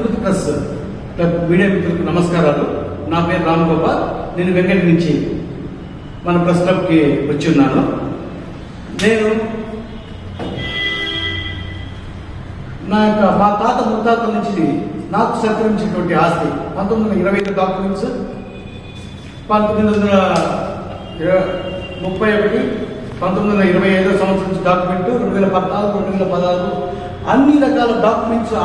Tirupati press club media మిత్రులకు నమస్కారాలు. నా పేరు రామ్ గోపాల్. నేను వెంకట నుంచి మన ప్రెస్ క్లబ్కి వచ్చి ఉన్నాను. నేను మా తాత ముత్తాత నుంచి నాకు సంక్రమించినటువంటి ఆస్తి 1925 డాక్యుమెంట్స్, 1931, 1925 సంవత్సరం నుంచి డాక్యుమెంట్, 2014, 2016 అన్ని రకాల డాక్యుమెంట్స్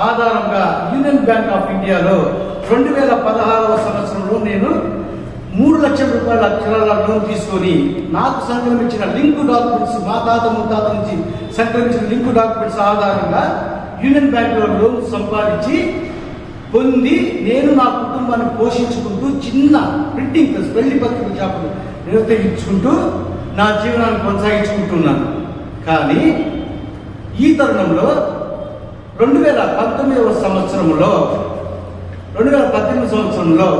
ఆధారంగా యూనియన్ బ్యాంక్ ఆఫ్ ఇండియాలో 2016 సంవత్సరంలో నేను 3 లక్షల రూపాయల అక్షరాల లోన్ తీసుకొని నాకు సంక్రమించిన లింక్ డాక్యుమెంట్స్, మా తాత ముత్తాత నుంచి సంక్రమించిన లింక్ డాక్యుమెంట్స్ ఆధారంగా యూనియన్ బ్యాంక్లో లోన్ సంపాదించి పొంది నేను నా కుటుంబాన్ని పోషించుకుంటూ చిన్న ప్రింటింగ్ ప్రెస్, పెళ్లి పత్రిక షాపులు నిర్వహించుకుంటూ నా జీవనాన్ని కొనసాగించుకుంటున్నాను. కానీ ఈ తరుణంలో 2018 సంవత్సరంలో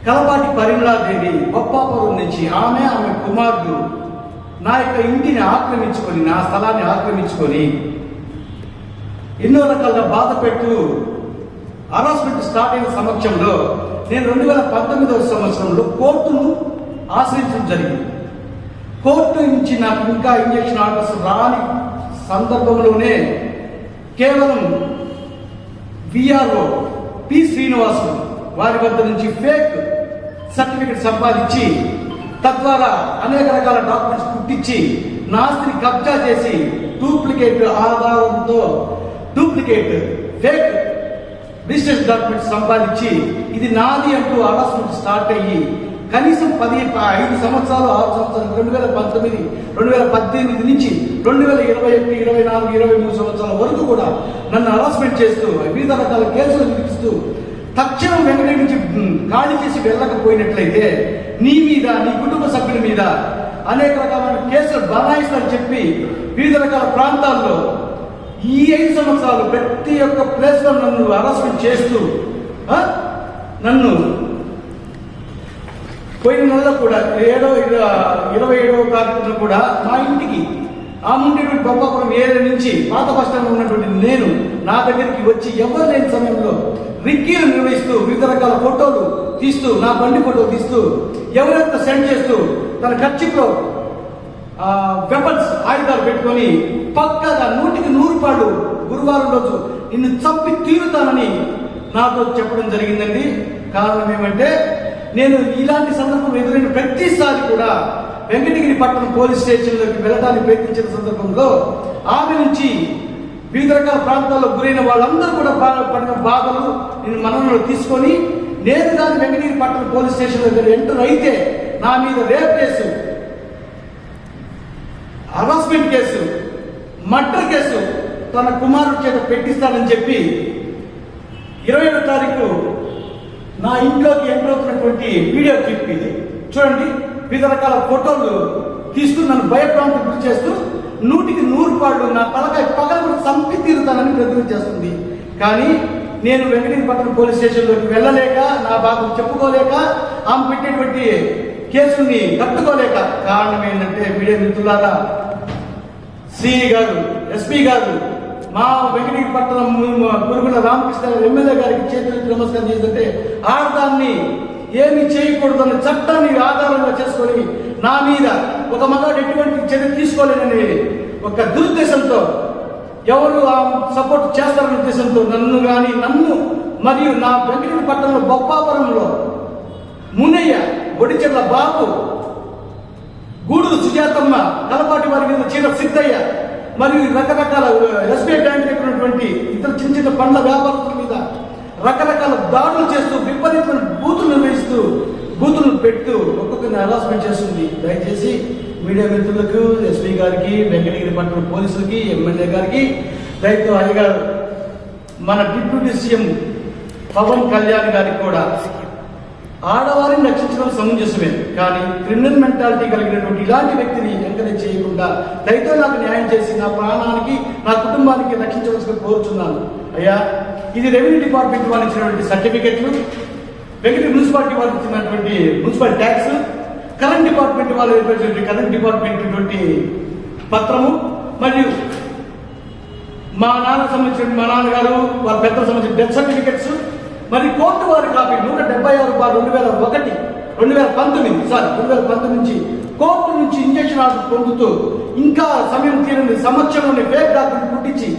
కలపాటి పరిమళాదేవి బొప్పాపురం నుంచి ఆమె కుమారుడు నా యొక్క ఇంటిని ఆక్రమించుకొని, నా స్థలాన్ని ఆక్రమించుకొని ఎన్నో రకాలుగా బాధ పెట్టు హరాస్మెంట్ స్టార్ట్ అయిన సమక్షంలో నేను 2019 సంవత్సరంలో కోర్టును ఆశ్రయించడం జరిగింది. కోర్టు నుంచి నాకు ఇంకా ఇంజక్షన్ ఆర్డర్స్ రాని సందర్భంలోనే కేవలం విఆర్ఓ పి శ్రీనివాసు వారి వద్ద నుంచి ఫేక్ సర్టిఫికెట్ సంపాదించి తద్వారా అనేక రకాల డాక్యుమెంట్స్ పుట్టించి నా ఆస్తిని కబ్జా చేసి డూప్లికేట్ ఆధారంతో ఫేక్ రిజిస్ట్రేషన్ డాక్యుమెంట్స్ సంపాదించి ఇది నాది అంటూ హరాస్మెంట్ స్టార్ట్ అయ్యి కనీసం 5 సంవత్సరాలు 6 సంవత్సరాలు 2019, 2018 నుంచి 2021, 24, 23 సంవత్సరాల వరకు కూడా నన్ను హరాస్మెంట్ చేస్తూ వివిధ రకాల కేసులు విధిస్తూ తక్షణం వెంకట నుంచి ఖాళీ చేసి వెళ్ళకపోయినట్లయితే నీ మీద, నీ కుటుంబ సభ్యుల మీద అనేక రకాలైన కేసులు బనాయిస్తారని చెప్పి వివిధ రకాల ప్రాంతాల్లో ఈ 5 సంవత్సరాలు ప్రతి ఒక్క ప్లేస్లో నన్ను హరాస్మెంట్ చేస్తూ నన్ను పోయిన నెలలో కూడా 27వ తారీఖున కూడా మా ఇంటికి ఆ ఉండేటువంటి బొప్పాపురం ఏరియా నుంచి పాత బస్టాండ్ ఉన్నటువంటి నేను నా దగ్గరికి వచ్చి ఎవరు లేని సమయంలో రిక్కీలు నిర్వహిస్తూ వివిధ రకాల ఫోటోలు తీస్తూ, నా బండి ఫోటో తీస్తూ ఎవరెంత సెండ్ చేస్తూ తన ఖర్చులో వెపన్స్ ఆయుధాలు పెట్టుకొని పక్కగా 100కి 100 గురువారం రోజు నిన్ను చంపి తీరుతానని నాతో చెప్పడం జరిగిందండి. కారణం ఏమంటే నేను ఇలాంటి సందర్భం ఎదురైన ప్రతిసారి కూడా వెంకటగిరి పట్టణం పోలీస్ స్టేషన్లోకి వెళ్ళడానికి ప్రయత్నించిన సందర్భంలో ఆమె నుంచి వివిధ రకాల ప్రాంతాల్లో గురైన వాళ్ళందరూ కూడా పడిన బాధలు నేను మనలో తీసుకొని నేను కానీ వెంకటగిరి పట్టణం పోలీస్ స్టేషన్లో ఎంటర్ అయితే నా మీద rape case, harassment case, murder case తన కుమారుడి చేత పెట్టిస్తానని చెప్పి 27వ తారీఖు నా ఇంట్లోకి ఎంటర్ అవుతున్నటువంటి వీడియో క్లిప్ ఇది చూడండి. వివిధ రకాల ఫోటోలు తీసుకుని నన్ను భయప్రాంతం గురి చేస్తూ 100కి 100 నా తలకాయ పగలు చంపి తీరుతానని ప్రతిజ్ఞ చేస్తుంది. కానీ నేను వెంకటగిరి పట్టణం పోలీస్ స్టేషన్లోకి వెళ్ళలేక, నా బాధను చెప్పుకోలేక, ఆమె పెట్టేటువంటి కేసుల్ని కట్టుకోలేక, కారణం ఏంటంటే మీడియా మిత్రులారా, సిఐ గారు, ఎస్పీ గారు, మా వెంకటగిరి పట్టణం గురుగుల రామకృష్ణ ఎమ్మెల్యే గారికి చేతులెత్తి నమస్కారం చేస్తుంటే ఆడదాన్ని ఏమి చేయకూడదన్న చట్టాన్ని ఆధారంగా చేసుకొని నా మీద ఒక మగాడు ఎటువంటి చర్య తీసుకోలేనని ఒక దురుద్దేశంతో ఎవరు సపోర్ట్ చేస్తారనే ఉద్దేశంతో నన్ను మరియు నా వెంకటగిరి పట్టణంలో బొప్పాపురంలో మునయ్య, ఒడిచెర్ల బాబు, గూడూరు సుజాతమ్మ, కలపాటి వారి మీద చీర సిద్ధయ్య మరియు రకరకాల ఎస్బీఐ బ్యాంక్ దగ్గర ఉన్నటువంటి ఇతర చిన్న చిన్న పండ్ల వ్యాపారస్తుల మీద రకరకాల దాడులు చేస్తూ విపరీతమైన బూతులు నిర్వహిస్తూ బూతులను పెట్టు ఒక్కొక్కరిని హరాస్మెంట్ చేస్తుంది. దయచేసి మీడియా మిత్రులకు, ఎస్పీ గారికి, వెంకటగిరి పట్టణ పోలీసులకి, ఎమ్మెల్యే గారికి దయతో అయ్యగారు మన డిప్యూటీ సీఎం పవన్ కళ్యాణ్ గారికి కూడా ఆడవారిని రక్షించడం సమంజసమే, కానీ క్రిమినల్ మెంటాలిటీ కలిగినటువంటి ఇలాంటి వ్యక్తిని ఎంకరేజ్ చేయకుండా దయతో నాకు న్యాయం చేసి నా ప్రాణానికి, నా కుటుంబానికి రక్షించవలసిన కోరుచున్నాను. అయ్యా, ఇది రెవెన్యూ డిపార్ట్మెంట్ వాళ్ళు ఇచ్చినటువంటి సర్టిఫికెట్లు, వెంకటగిరి మున్సిపాలిటీ వాళ్ళు ఇచ్చినటువంటి మున్సిపల్ ట్యాక్స్, కరెంట్ డిపార్ట్మెంట్ వాళ్ళు కరెంట్ డిపార్ట్మెంట్ పత్రము మరియు మా నాన్న సంబంధించిన మా నాన్నగారు వాళ్ళ పెద్దల సంబంధించిన డెత్ సర్టిఫికెట్స్, మరి కోర్టు వారి కాపీ 176/2019 నుంచి కోర్టు నుంచి ఇంజక్షన్ ఆర్డర్ పొందుతూ ఇంకా సమయం తీరని సంవత్సరంలోని ఫేక్ డాక్యుమెంట్ పుట్టించి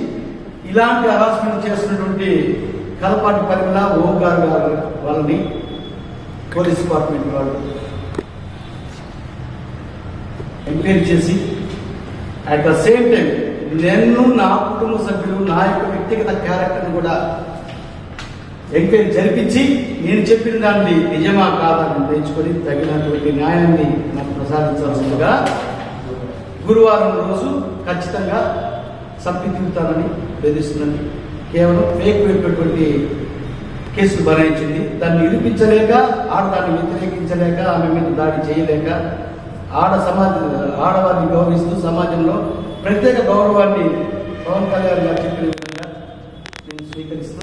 ఇలాంటి హరాస్మెంట్ చేస్తున్నటువంటి కలపాటి పరిమళ ఓంకార్ గారు వాళ్ళని పోలీస్ డిపార్ట్మెంట్ వాళ్ళు ఎంక్వైరీ చేసి అట్ ద సేమ్ టైం నేను నా కుటుంబ సభ్యులు నా యొక్క వ్యక్తిగత క్యారెక్టర్ని కూడా ఎంక్వైరీ జరిపించి నేను చెప్పిన దాన్ని నిజమా కాదా నిర్ణయించుకొని తగినటువంటి న్యాయాన్ని నాకు ప్రసాదించాల్సిందిగా గురువారం రోజు ఖచ్చితంగా సంపి తిరుగుతానని బెదిరిస్తుందని కేవలం ఫేక్ అయినటువంటి కేసులు బనాయించింది. దాన్ని నిరూపించలేక దాన్ని వ్యతిరేకించలేక ఆమె మీద దాడి చేయలేక ఆడవారిని గౌరవిస్తూ సమాజంలో ప్రత్యేక గౌరవాన్ని పవన్ కళ్యాణ్ గారు చెప్పిన విధంగా నేను స్వీకరిస్తూ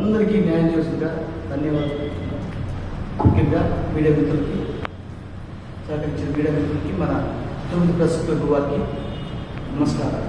అందరికీ న్యాయం చేస్తుందిగా ధన్యవాదాలు. ముఖ్యంగా మీడియా మిత్రులకి, సహకరించిన మీడియా మిత్రులకి, మన 9 ప్రెస్ క్లబ్ వారికి నమస్కారం.